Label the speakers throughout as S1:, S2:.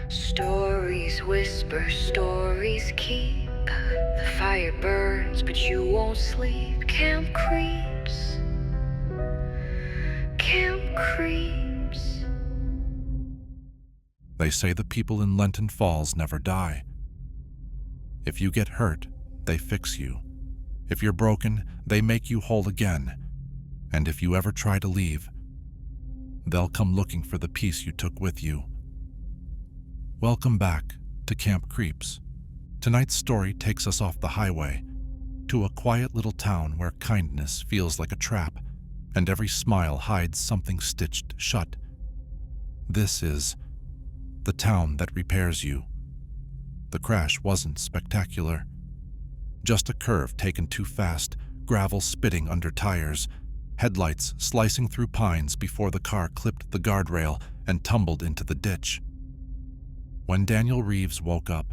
S1: Stories whisper, stories keep. The fire burns, but you won't sleep. Camp creeps, camp creeps.
S2: They say the people in Lenton Falls never die. If you get hurt, they fix you. If you're broken, they make you whole again. And if you ever try to leave, they'll come looking for the piece you took with you. Welcome back to Camp Creeps. Tonight's story takes us off the highway to a quiet little town where kindness feels like a trap and every smile hides something stitched shut. This is The Town That Repairs You. The crash wasn't spectacular. Just a curve taken too fast, gravel spitting under tires, headlights slicing through pines before the car clipped the guardrail and tumbled into the ditch. When Daniel Reeves woke up,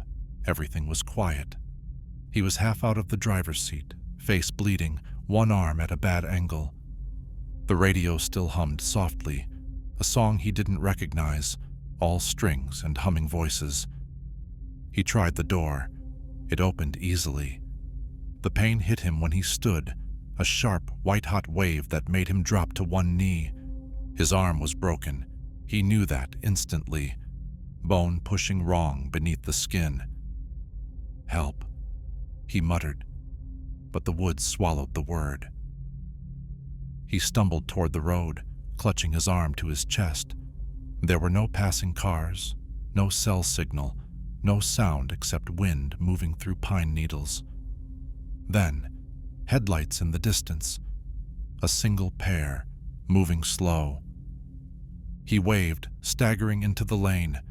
S2: everything was quiet. He was half out of the driver's seat, face bleeding, one arm at a bad angle. The radio still hummed softly, a song he didn't recognize, all strings and humming voices. He tried the door. It opened easily. The pain hit him when he stood, a sharp, white-hot wave that made him drop to one knee. His arm was broken. He knew that instantly. Bone pushing wrong beneath the skin. "Help," he muttered, but the woods swallowed the word. He stumbled toward the road, clutching his arm to his chest. There were no passing cars, no cell signal, no sound except wind moving through pine needles. Then, headlights in the distance, a single pair, moving slow. He waved, staggering into the lane.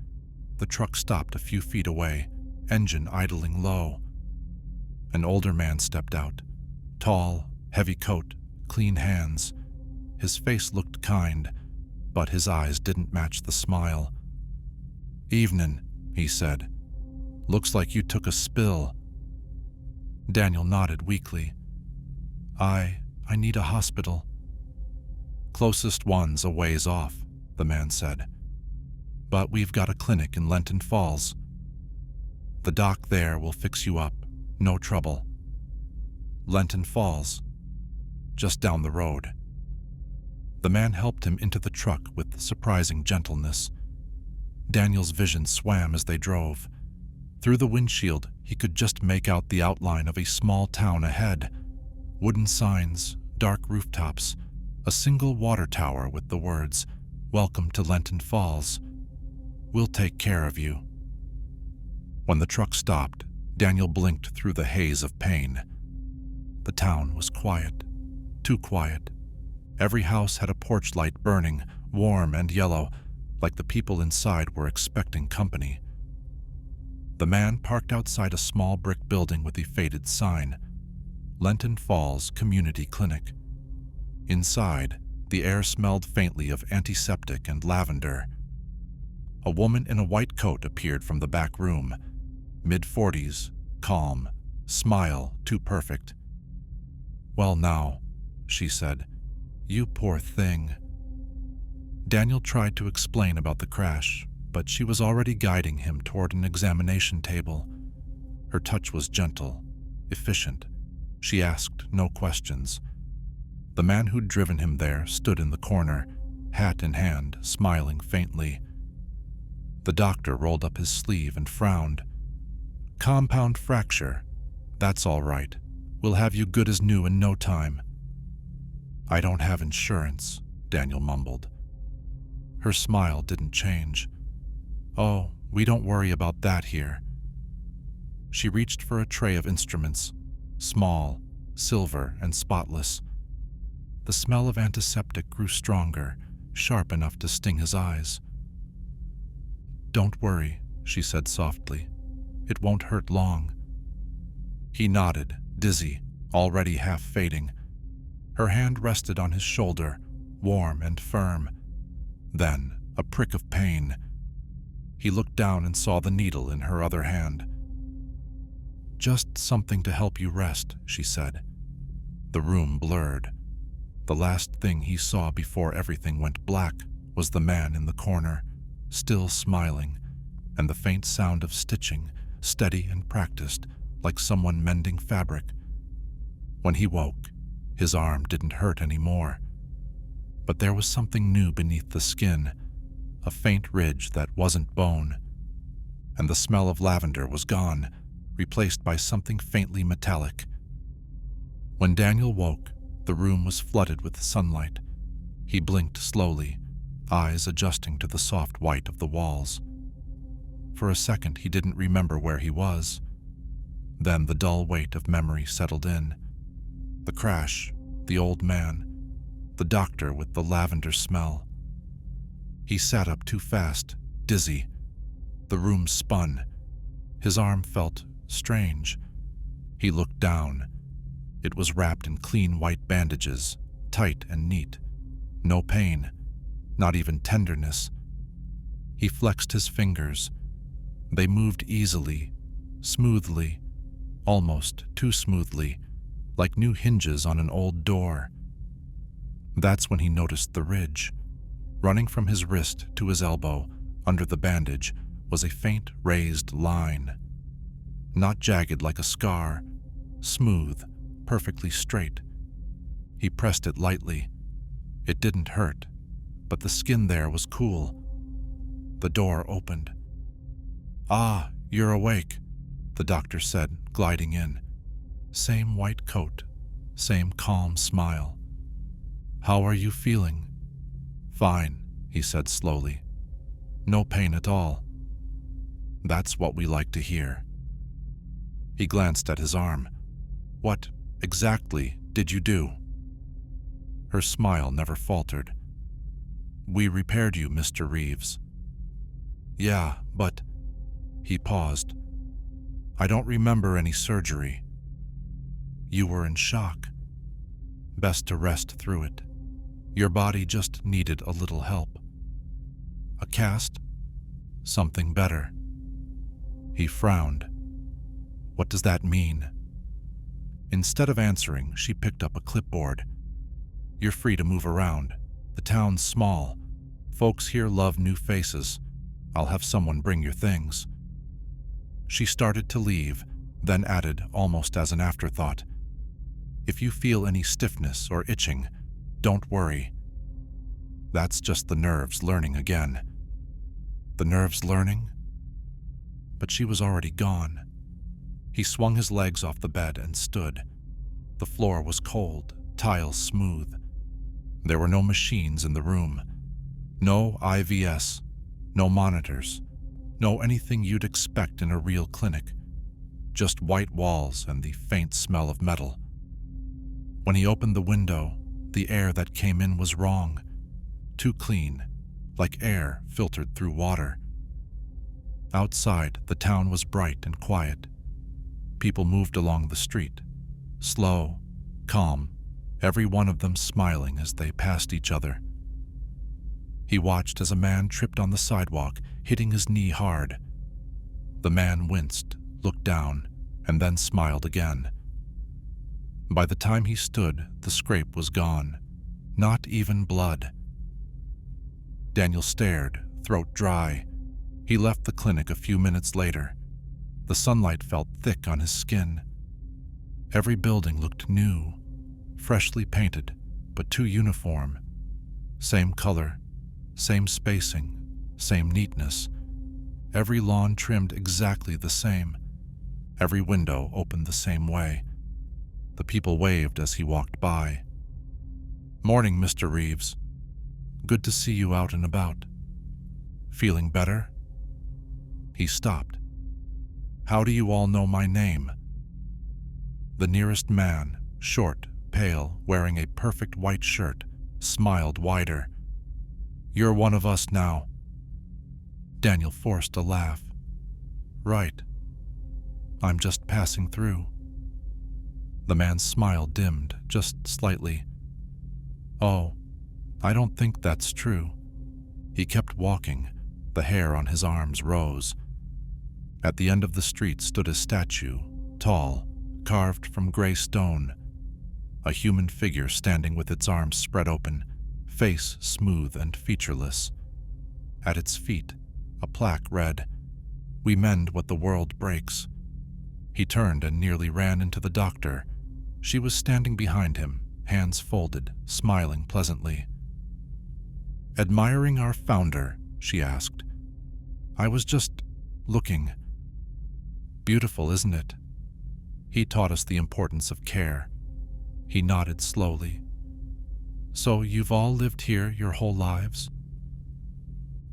S2: The truck stopped a few feet away, engine idling low. An older man stepped out, tall, heavy coat, clean hands. His face looked kind, but his eyes didn't match the smile. "Evenin'," he said. "Looks like you took a spill." Daniel nodded weakly. I need a hospital." "Closest one's a ways off," the man said. "But we've got a clinic in Lenton Falls. The doc there will fix you up, no trouble." Lenton Falls, just down the road. The man helped him into the truck with surprising gentleness. Daniel's vision swam as they drove. Through the windshield, he could just make out the outline of a small town ahead. Wooden signs, dark rooftops, a single water tower with the words, "Welcome to Lenton Falls. We'll take care of you." When the truck stopped, Daniel blinked through the haze of pain. The town was quiet, too quiet. Every house had a porch light burning, warm and yellow, like the people inside were expecting company. The man parked outside a small brick building with a faded sign, Lenton Falls Community Clinic. Inside, the air smelled faintly of antiseptic and lavender. A woman in a white coat appeared from the back room, mid-40s, calm, smile too perfect. "Well now," she said, "you poor thing." Daniel tried to explain about the crash, but she was already guiding him toward an examination table. Her touch was gentle, efficient. She asked no questions. The man who'd driven him there stood in the corner, hat in hand, smiling faintly. The doctor rolled up his sleeve and frowned. "Compound fracture. That's all right. We'll have you good as new in no time." "I don't have insurance," Daniel mumbled. Her smile didn't change. "Oh, we don't worry about that here." She reached for a tray of instruments, small, silver, and spotless. The smell of antiseptic grew stronger, sharp enough to sting his eyes. "Don't worry," she said softly. "It won't hurt long." He nodded, dizzy, already half fading. Her hand rested on his shoulder, warm and firm. Then, a prick of pain. He looked down and saw the needle in her other hand. "Just something to help you rest," she said. The room blurred. The last thing he saw before everything went black was the man in the corner, still smiling, and the faint sound of stitching, steady and practiced, like someone mending fabric. When he woke, his arm didn't hurt anymore. But there was something new beneath the skin, a faint ridge that wasn't bone. And the smell of lavender was gone, replaced by something faintly metallic. When Daniel woke, the room was flooded with sunlight. He blinked slowly, eyes adjusting to the soft white of the walls. For a second, he didn't remember where he was. Then the dull weight of memory settled in. The crash, the old man, the doctor with the lavender smell. He sat up too fast, dizzy. The room spun. His arm felt strange. He looked down. It was wrapped in clean white bandages, tight and neat. No pain, not even tenderness. He flexed his fingers. They moved easily, smoothly, almost too smoothly, like new hinges on an old door. That's when he noticed the ridge. Running from his wrist to his elbow, under the bandage, was a faint raised line. Not jagged like a scar, smooth, perfectly straight. He pressed it lightly. It didn't hurt, but the skin there was cool. The door opened. "Ah, you're awake," the doctor said, gliding in. Same white coat, same calm smile. "How are you feeling?" "Fine," he said slowly. "No pain at all." "That's what we like to hear." He glanced at his arm. "What exactly did you do?" Her smile never faltered. "We repaired you, Mr. Reeves." "Yeah, but..." He paused. "I don't remember any surgery." "You were in shock. Best to rest through it. Your body just needed a little help." "A cast? Something better?" He frowned. "What does that mean?" Instead of answering, she picked up a clipboard. "You're free to move around. The town's small. Folks here love new faces. I'll have someone bring your things." She started to leave, then added, almost as an afterthought, "If you feel any stiffness or itching, don't worry. That's just the nerves learning again." The nerves learning? But she was already gone. He swung his legs off the bed and stood. The floor was cold, tiles smooth. There were no machines in the room. No IVS, no monitors, no anything you'd expect in a real clinic. Just white walls and the faint smell of metal. When he opened the window, the air that came in was wrong. Too clean, like air filtered through water. Outside, the town was bright and quiet. People moved along the street, slow, calm, every one of them smiling as they passed each other. He watched as a man tripped on the sidewalk, hitting his knee hard. The man winced, looked down, and then smiled again. By the time he stood, the scrape was gone. Not even blood. Daniel stared, throat dry. He left the clinic a few minutes later. The sunlight felt thick on his skin. Every building looked new, freshly painted, but too uniform. Same color, same spacing, same neatness. Every lawn trimmed exactly the same. Every window opened the same way. The people waved as he walked by. "Morning, Mr. Reeves. Good to see you out and about. Feeling better?" He stopped. "How do you all know my name?" The nearest man, short, pale, wearing a perfect white shirt, smiled wider. "You're one of us now." Daniel forced a laugh. "Right. I'm just passing through." The man's smile dimmed, just slightly. "Oh, I don't think that's true." He kept walking. The hair on his arms rose. At the end of the street stood a statue, tall, carved from gray stone. A human figure standing with its arms spread open, face smooth and featureless. At its feet, a plaque read, We mend what the world breaks." He turned and nearly ran into the doctor. She was standing behind him, hands folded, smiling pleasantly. "Admiring our founder?" she asked. "I was just looking. Beautiful, isn't it? He taught us the importance of care." He nodded slowly. "So you've all lived here your whole lives?"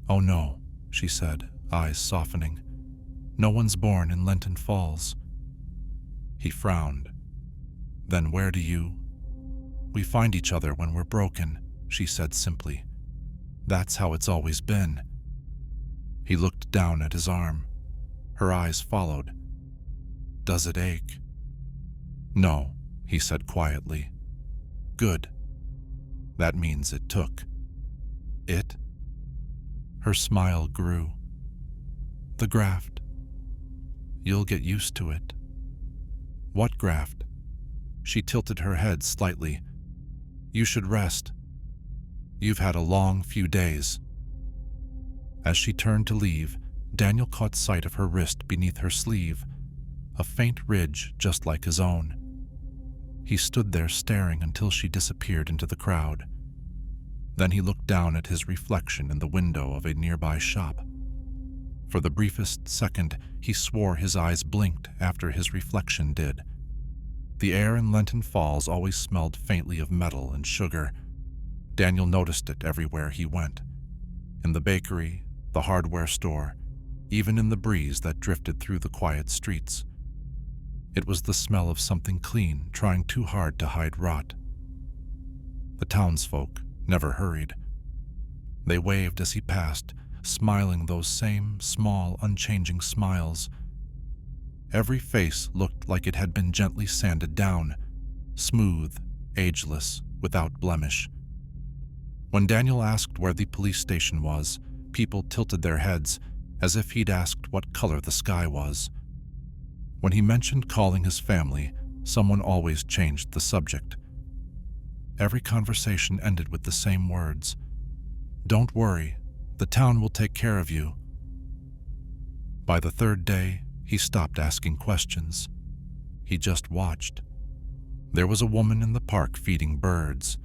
S2: "Oh no," she said, eyes softening. "No one's born in Lenton Falls." He frowned. "Then where do you—" "We find each other when we're broken," she said simply. "That's how it's always been." He looked down at his arm. Her eyes followed. "Does it ache?" "No," he said quietly. "Good. That means it took." "It?" Her smile grew. "The graft. You'll get used to it." "What graft?" She tilted her head slightly. "You should rest. You've had a long few days." As she turned to leave, Daniel caught sight of her wrist beneath her sleeve, a faint ridge just like his own. He stood there staring until she disappeared into the crowd. Then he looked down at his reflection in the window of a nearby shop. For the briefest second, he swore his eyes blinked after his reflection did. The air in Lenton Falls always smelled faintly of metal and sugar. Daniel noticed it everywhere he went. In the bakery, the hardware store, even in the breeze that drifted through the quiet streets. It was the smell of something clean trying too hard to hide rot. The townsfolk never hurried. They waved as he passed, smiling those same small, unchanging smiles. Every face looked like it had been gently sanded down, smooth, ageless, without blemish. When Daniel asked where the police station was, people tilted their heads, as if he'd asked what color the sky was. When he mentioned calling his family, someone always changed the subject. Every conversation ended with the same words. "Don't worry, the town will take care of you." By the third day, he stopped asking questions. He just watched. There was a woman in the park feeding birds.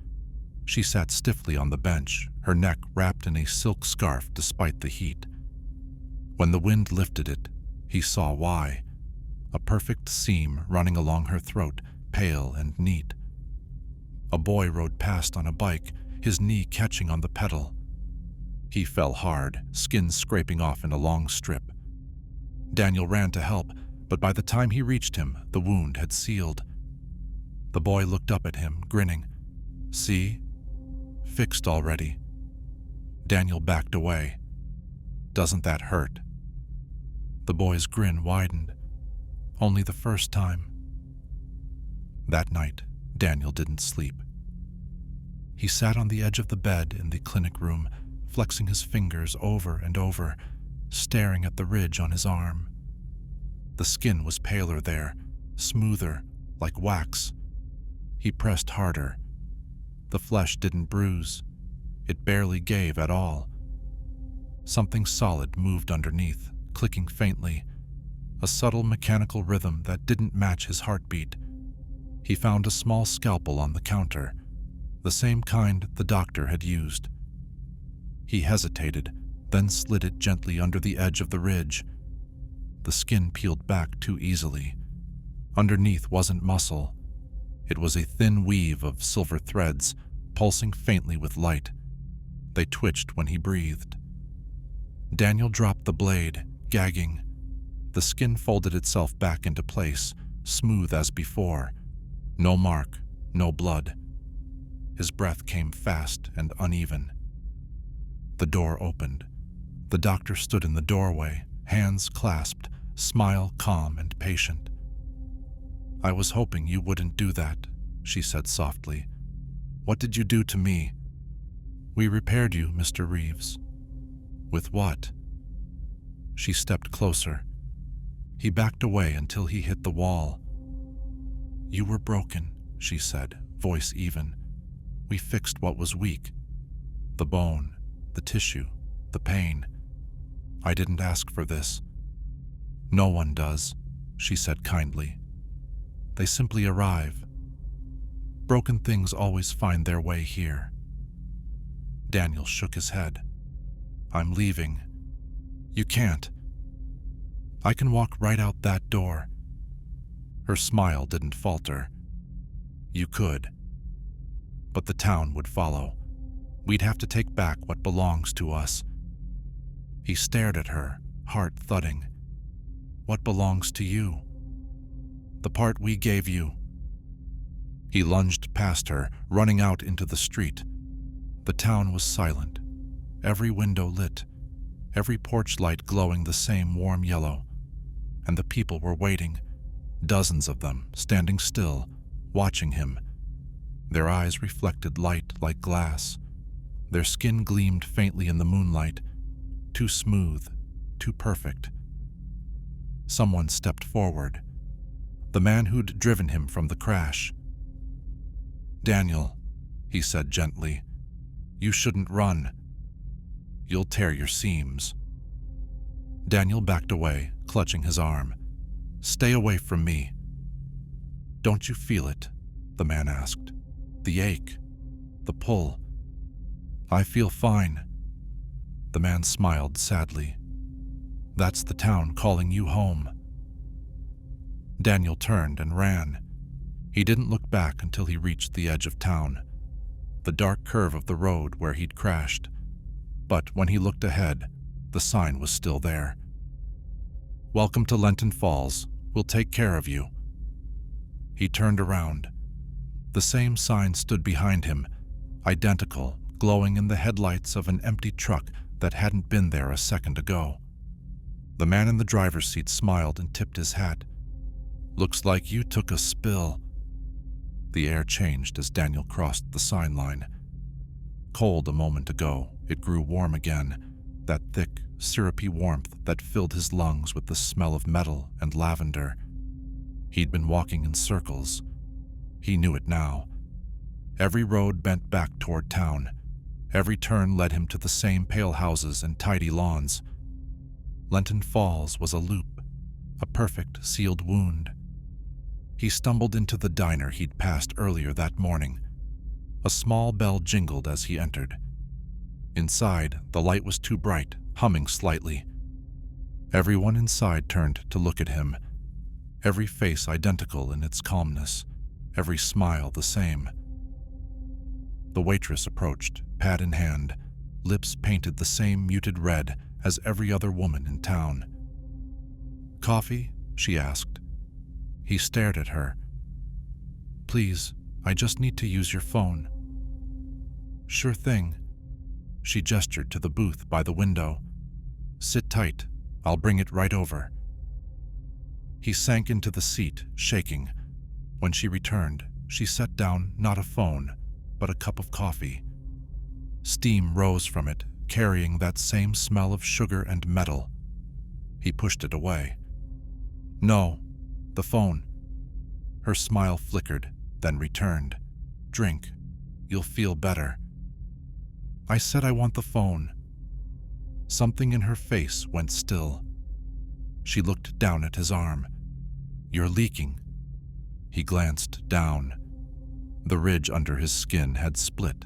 S2: She sat stiffly on the bench, her neck wrapped in a silk scarf despite the heat. When the wind lifted it, he saw why. A perfect seam running along her throat, pale and neat. A boy rode past on a bike, his knee catching on the pedal. He fell hard, skin scraping off in a long strip. Daniel ran to help, but by the time he reached him, the wound had sealed. The boy looked up at him, grinning. "See? Fixed already." Daniel backed away. "Doesn't that hurt?" The boy's grin widened. "Only the first time." That night, Daniel didn't sleep. He sat on the edge of the bed in the clinic room, flexing his fingers over and over, staring at the ridge on his arm. The skin was paler there, smoother, like wax. He pressed harder. The flesh didn't bruise. It barely gave at all. Something solid moved underneath, clicking faintly, a subtle mechanical rhythm that didn't match his heartbeat. He found a small scalpel on the counter, the same kind the doctor had used. He hesitated, then slid it gently under the edge of the ridge. The skin peeled back too easily. Underneath wasn't muscle. It was a thin weave of silver threads, pulsing faintly with light. They twitched when he breathed. Daniel dropped the blade, gagging. The skin folded itself back into place, smooth as before. No mark, no blood. His breath came fast and uneven. The door opened. The doctor stood in the doorway, hands clasped, smile calm and patient. "I was hoping you wouldn't do that," she said softly. "What did you do to me?" "We repaired you, Mr. Reeves." "With what?" She stepped closer. He backed away until he hit the wall. "You were broken," she said, voice even. "We fixed what was weak. The bone, the tissue, the pain. I didn't ask for this. No one does, she said kindly. They simply arrive. Broken things always find their way here. Daniel shook his head. I'm leaving. You can't. I can walk right out that door. Her smile didn't falter. You could. But the town would follow. We'd have to take back what belongs to us. He stared at her, heart thudding. What belongs to you? The part we gave you. He lunged past her, running out into the street. The town was silent, every window lit, every porch light glowing the same warm yellow. And the people were waiting, dozens of them, standing still, watching him. Their eyes reflected light like glass. Their skin gleamed faintly in the moonlight, too smooth, too perfect. Someone stepped forward, the man who'd driven him from the crash. Daniel, he said gently, you shouldn't run. You'll tear your seams. Daniel backed away, clutching his arm. Stay away from me. Don't you feel it? The man asked. The ache, the pull. I feel fine. The man smiled sadly. That's the town calling you home. Daniel turned and ran. He didn't look back until he reached the edge of town, the dark curve of the road where he'd crashed. But when he looked ahead, the sign was still there. Welcome to Lenton Falls. We'll take care of you. He turned around. The same sign stood behind him, identical, glowing in the headlights of an empty truck that hadn't been there a second ago. The man in the driver's seat smiled and tipped his hat. Looks like you took a spill. The air changed as Daniel crossed the sign line. Cold a moment ago, it grew warm again, that thick, syrupy warmth that filled his lungs with the smell of metal and lavender. He'd been walking in circles. He knew it now. Every road bent back toward town. Every turn led him to the same pale houses and tidy lawns. Lenton Falls was a loop, a perfect sealed wound. He stumbled into the diner he'd passed earlier that morning. A small bell jingled as he entered. Inside, the light was too bright, humming slightly. Everyone inside turned to look at him, every face identical in its calmness, every smile the same. The waitress approached, pad in hand, lips painted the same muted red as every other woman in town. Coffee? She asked. He stared at her. Please, I just need to use your phone. Sure thing. She gestured to the booth by the window. Sit tight. I'll bring it right over. He sank into the seat, shaking. When she returned, she set down not a phone, but a cup of coffee. Steam rose from it, carrying that same smell of sugar and metal. He pushed it away. No, the phone. Her smile flickered, then returned. Drink. You'll feel better. I said I want the phone. Something in her face went still. She looked down at his arm. You're leaking. He glanced down. The ridge under his skin had split,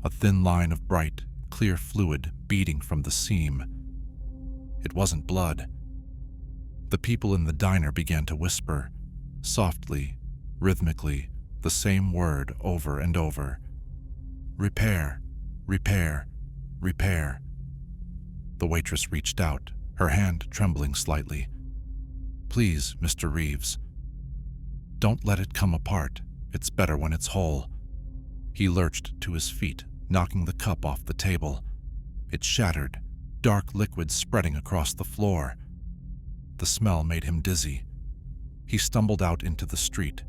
S2: a thin line of bright, clear fluid beading from the seam. It wasn't blood. The people in the diner began to whisper, softly, rhythmically, the same word over and over. Repair, repair, repair. The waitress reached out, her hand trembling slightly. Please, Mr. Reeves. Don't let it come apart. It's better when it's whole. He lurched to his feet, knocking the cup off the table. It shattered, dark liquid spreading across the floor. The smell made him dizzy. He stumbled out into the street.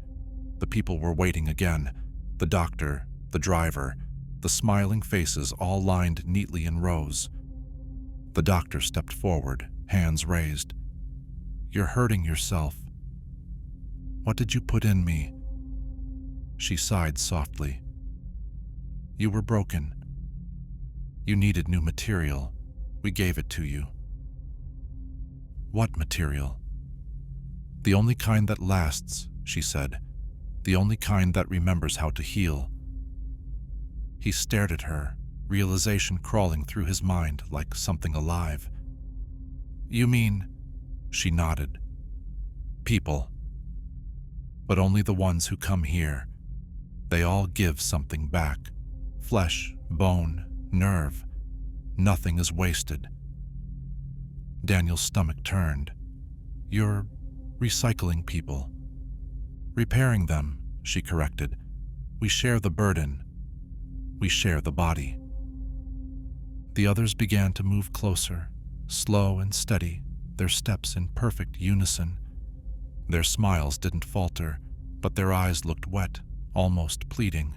S2: The people were waiting again. The doctor, the driver, the smiling faces all lined neatly in rows. The doctor stepped forward, hands raised. You're hurting yourself. What did you put in me? She sighed softly. You were broken. You needed new material. We gave it to you. What material? The only kind that lasts, she said. The only kind that remembers how to heal. He stared at her, realization crawling through his mind like something alive. You mean, she nodded, people. But only the ones who come here. They all give something back. Flesh, bone, nerve. Nothing is wasted. Daniel's stomach turned. You're recycling people. Repairing them, she corrected. We share the burden. We share the body. The others began to move closer, slow and steady, their steps in perfect unison. Their smiles didn't falter, but their eyes looked wet, almost pleading.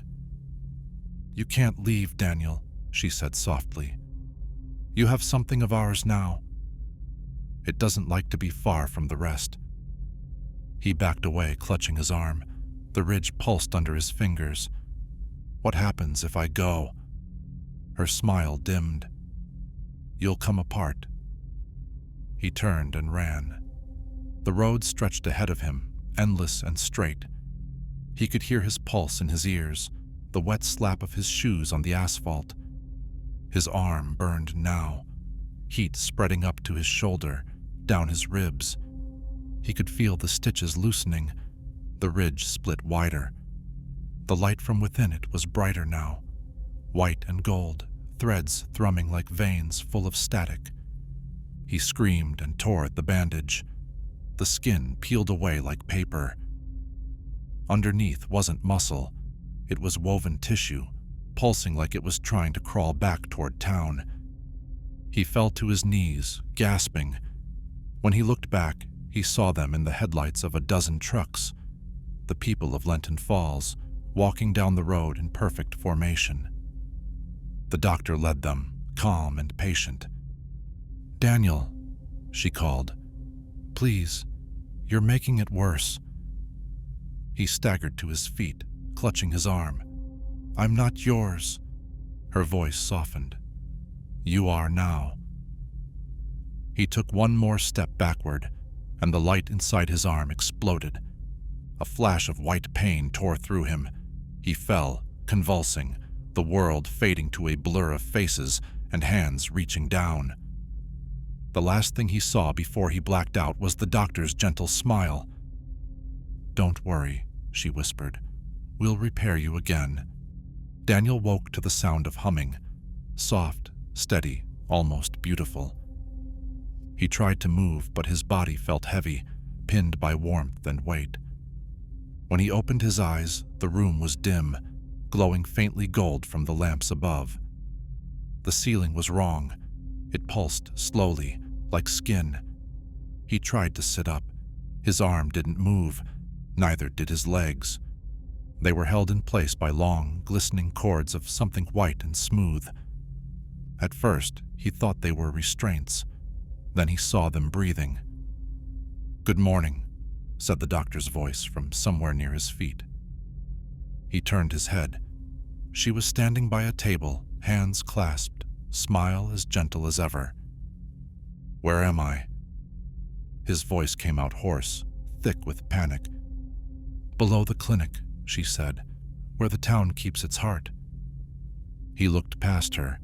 S2: You can't leave, Daniel, she said softly. You have something of ours now. It doesn't like to be far from the rest. He backed away, clutching his arm. The ridge pulsed under his fingers. What happens if I go? Her smile dimmed. You'll come apart. He turned and ran. The road stretched ahead of him, endless and straight. He could hear his pulse in his ears, the wet slap of his shoes on the asphalt. His arm burned now, heat spreading up to his shoulder, down his ribs. He could feel the stitches loosening, the ridge split wider. The light from within it was brighter now, white and gold, threads thrumming like veins full of static. He screamed and tore at the bandage. The skin peeled away like paper. Underneath wasn't muscle, it was woven tissue, pulsing like it was trying to crawl back toward town. He fell to his knees, gasping. When he looked back, he saw them in the headlights of a dozen trucks, the people of Lenton Falls, walking down the road in perfect formation. The doctor led them, calm and patient. Daniel, she called. Please, you're making it worse. He staggered to his feet, clutching his arm. I'm not yours. Her voice softened. You are now. He took one more step backward, and the light inside his arm exploded. A flash of white pain tore through him. He fell, convulsing, the world fading to a blur of faces and hands reaching down. The last thing he saw before he blacked out was the doctor's gentle smile. Don't worry, she whispered. We'll repair you again. Daniel woke to the sound of humming, soft, steady, almost beautiful. He tried to move, but his body felt heavy, pinned by warmth and weight. When he opened his eyes, the room was dim, glowing faintly gold from the lamps above. The ceiling was wrong. It pulsed slowly, like skin. He tried to sit up. His arm didn't move, neither did his legs. They were held in place by long, glistening cords of something white and smooth. At first, he thought they were restraints. Then he saw them breathing. Good morning, said the doctor's voice from somewhere near his feet. He turned his head. She was standing by a table, hands clasped, smile as gentle as ever. Where am I? His voice came out hoarse, thick with panic. Below the clinic, she said, where the town keeps its heart. He looked past her.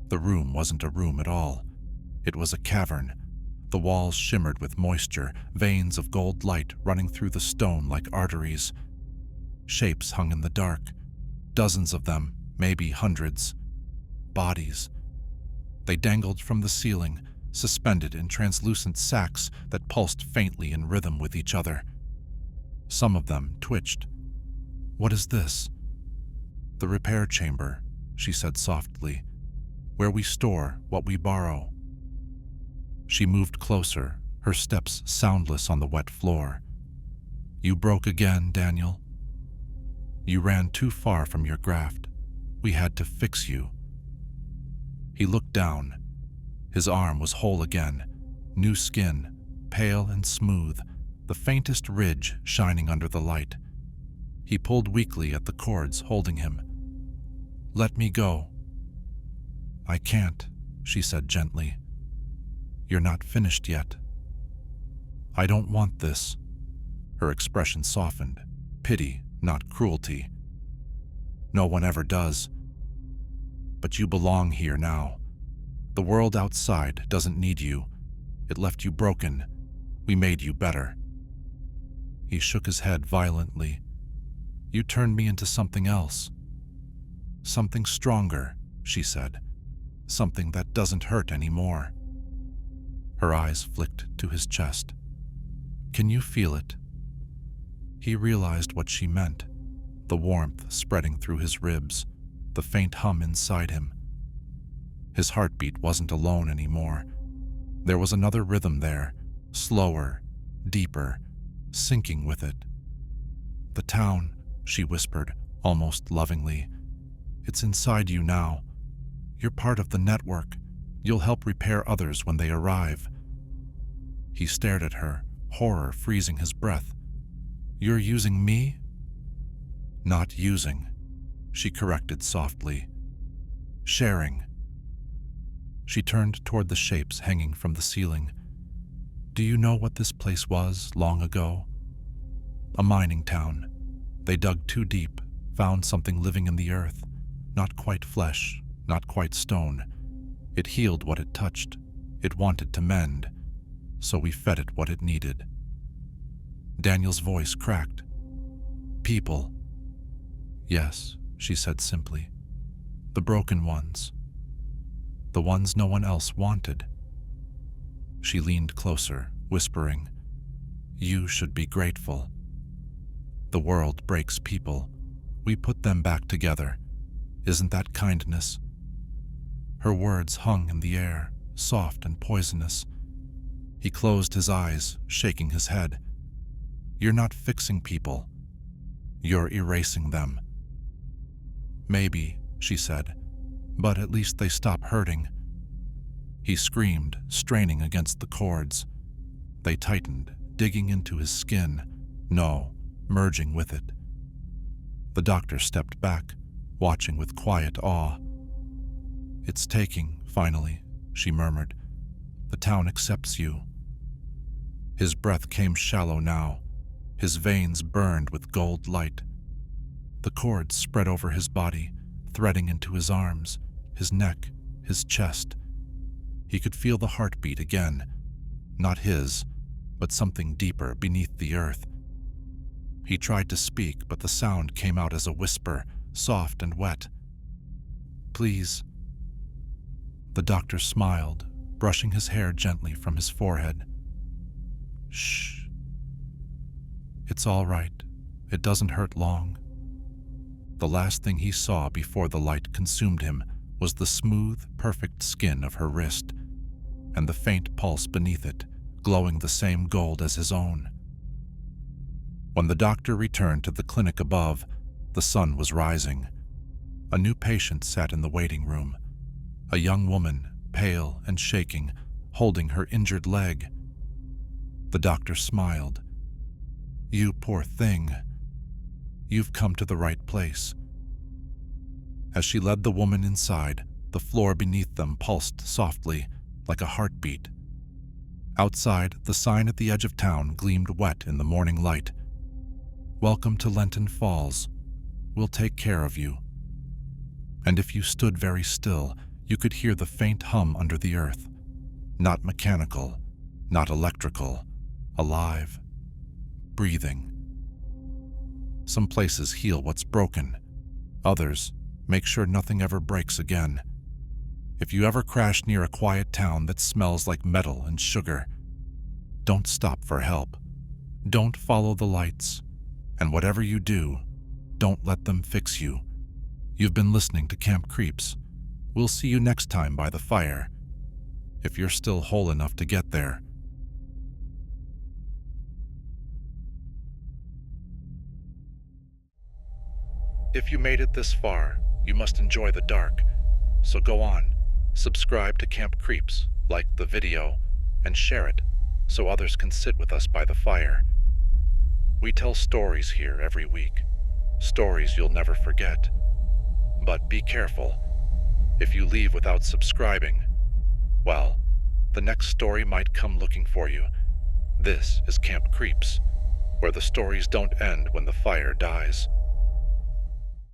S2: The room wasn't a room at all. It was a cavern. The walls shimmered with moisture, veins of gold light running through the stone like arteries. Shapes hung in the dark, dozens of them, maybe hundreds. Bodies. They dangled from the ceiling, suspended in translucent sacks that pulsed faintly in rhythm with each other. Some of them twitched. What is this? The repair chamber, she said softly, where we store what we borrow. She moved closer, her steps soundless on the wet floor. You broke again, Daniel. You ran too far from your graft. We had to fix you. He looked down. His arm was whole again, new skin, pale and smooth, the faintest ridge shining under the light. He pulled weakly at the cords holding him. Let me go. I can't, she said gently. You're not finished yet. I don't want this. Her expression softened. Pity, not cruelty. No one ever does. But you belong here now. The world outside doesn't need you. It left you broken. We made you better. He shook his head violently. You turned me into something else. Something stronger, she said. Something that doesn't hurt anymore. Her eyes flicked to his chest. Can you feel it? He realized what she meant. The warmth spreading through his ribs, the faint hum inside him. His heartbeat wasn't alone anymore. There was another rhythm there, slower, deeper, sinking with it. The town, she whispered, almost lovingly. It's inside you now. You're part of the network. You'll help repair others when they arrive. He stared at her, horror freezing his breath. You're using me? Not using, she corrected softly. Sharing. She turned toward the shapes hanging from the ceiling. Do you know what this place was long ago? A mining town. They dug too deep, found something living in the earth. Not quite flesh, not quite stone. It healed what it touched. It wanted to mend. So we fed it what it needed. Daniel's voice cracked. People. Yes, she said simply. The broken ones. The ones no one else wanted. She leaned closer, whispering, You should be grateful. The world breaks people. We put them back together. Isn't that kindness? Her words hung in the air, soft and poisonous. He closed his eyes, shaking his head. You're not fixing people. You're erasing them. Maybe, she said, but at least they stop hurting. He screamed, straining against the cords. They tightened, digging into his skin. No, merging with it. The doctor stepped back, watching with quiet awe. It's taking, finally, she murmured. The town accepts you. His breath came shallow now. His veins burned with gold light. The cords spread over his body, threading into his arms, his neck, his chest. He could feel the heartbeat again. Not his, but something deeper beneath the earth. He tried to speak, but the sound came out as a whisper, soft and wet. Please. The doctor smiled, brushing his hair gently from his forehead. Shh. It's all right. It doesn't hurt long. The last thing he saw before the light consumed him was the smooth, perfect skin of her wrist, and the faint pulse beneath it, glowing the same gold as his own. When the doctor returned to the clinic above, the sun was rising. A new patient sat in the waiting room, a young woman, pale and shaking, holding her injured leg. The doctor smiled. You poor thing. You've come to the right place. As she led the woman inside, the floor beneath them pulsed softly, like a heartbeat. Outside, the sign at the edge of town gleamed wet in the morning light. Welcome to Lenton Falls. We'll take care of you. And if you stood very still, you could hear the faint hum under the earth. Not mechanical, not electrical, alive, breathing. Some places heal what's broken. Others make sure nothing ever breaks again. If you ever crash near a quiet town that smells like metal and sugar, don't stop for help. Don't follow the lights. And whatever you do, don't let them fix you. You've been listening to Camp Creeps. We'll see you next time by the fire, if you're still whole enough to get there. If you made it this far, you must enjoy the dark. So go on, subscribe to Camp Creeps, like the video, and share it so others can sit with us by the fire. We tell stories here every week, stories you'll never forget. But be careful. If you leave without subscribing, well, the next story might come looking for you. This is Camp Creeps, where the stories don't end when the fire dies.